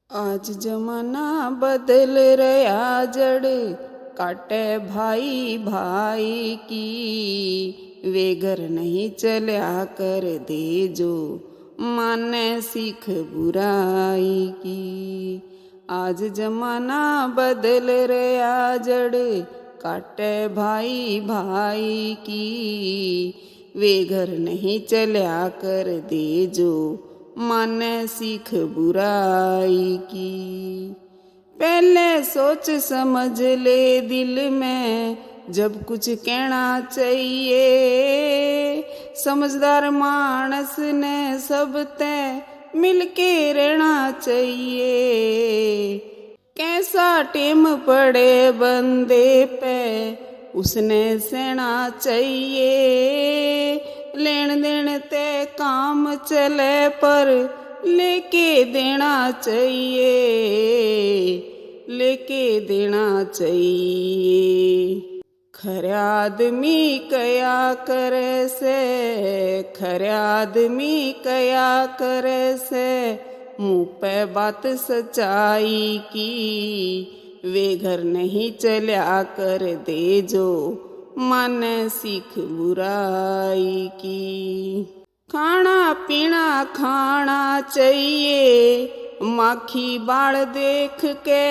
आज जमाना बदल रहा जड़ काटे भाई भाई की। वे घर नहीं चल्या कर दे जो माने सीख बुराई की। आज जमाना बदल रहा जड़ काटे भाई भाई की। वे घर नहीं चल्या कर दे जो माने सीख बुराई की। पहले सोच समझ ले दिल में जब कुछ कहना चाहिए। समझदार मानस ने सब तय मिलके रहना चाहिए। कैसा टेम पड़े बंदे पे उसने सहना चाहिए। लेन देन ते काम चले पर लेके देना चाहिए, लेके देना चाहिए। खरा आदमी कया करे से, खरा आदमी कया करे से मुँह पे बात सच्चाई की। वे घर नहीं चल्या कर दे जो माने सीख बुराई की। खाना पीना खाना चाहिए माखी बाल देख के।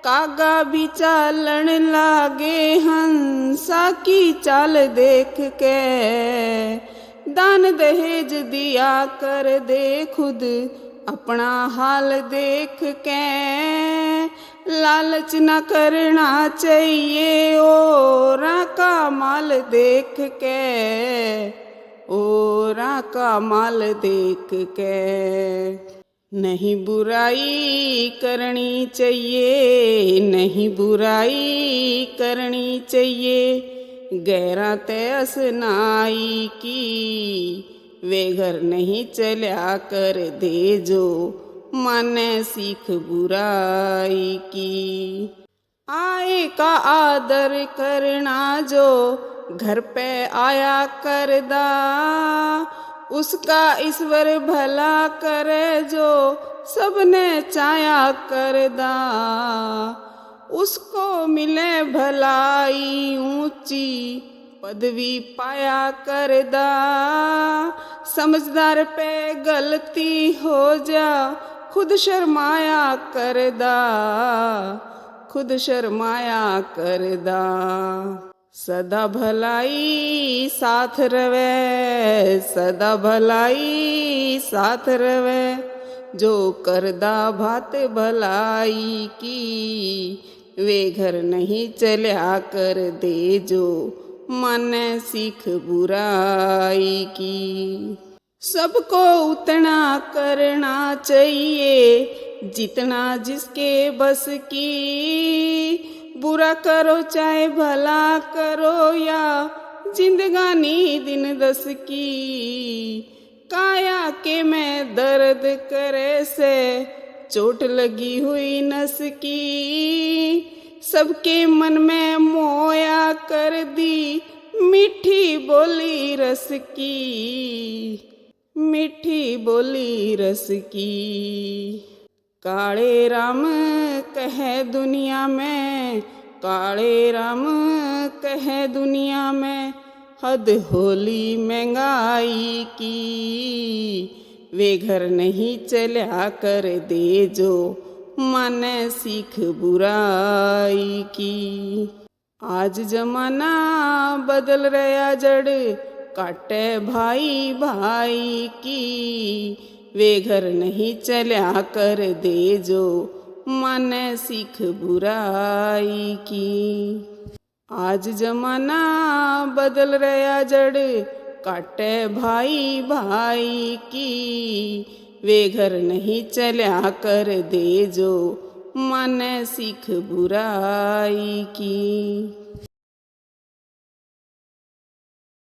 कागा भी चालन लागे हंसा की चाल देख के। दान दहेज दिया कर दे खुद अपना हाल देख के। लालच न करना चाहिए औरा का माल देख के, औरा का माल देख के। नहीं बुराई करनी चाहिए, नहीं बुराई करनी चाहिए। गैरा ते असनाई की। वे घर नहीं चल्या कर दे जो माने सीख बुराई की। आए का आदर करना जो घर पे आया करदा। उसका ईश्वर भला करे जो सबने चाया करदा। उसको मिले भलाई ऊंची पदवी पाया करदा। समझदार पे गलती हो जा खुद शर्माया करदा, खुद शर्माया करदा। सदा भलाई साथ रवे, सदा भलाई साथ रवे। जो करदा भात भलाई की। वे घर नहीं चल्या कर दे जो माने सीख बुराई की। सबको उतना करना चाहिए जितना जिसके बस की। बुरा करो चाहे भला करो या जिंदगानी दिन दस की। काया के में दर्द करे से चोट लगी हुई नस की। सबके मन में मोया कर दी मीठी बोली रस की, मीठी बोली रस की। काले राम कहे दुनिया में, काले राम कहे दुनिया में। हद होली महंगाई की। वे घर नहीं चल्या कर दे जो माने सीख बुराई की। आज जमाना बदल रहा जड़ काटे भाई भाई की। वे घर नहीं चल्या कर दे जो माने सीख बुराई की। आज जमाना बदल रहा जड़ काटे भाई भाई की। वे घर नहीं चल्या कर दे जो माने सीख बुराई की।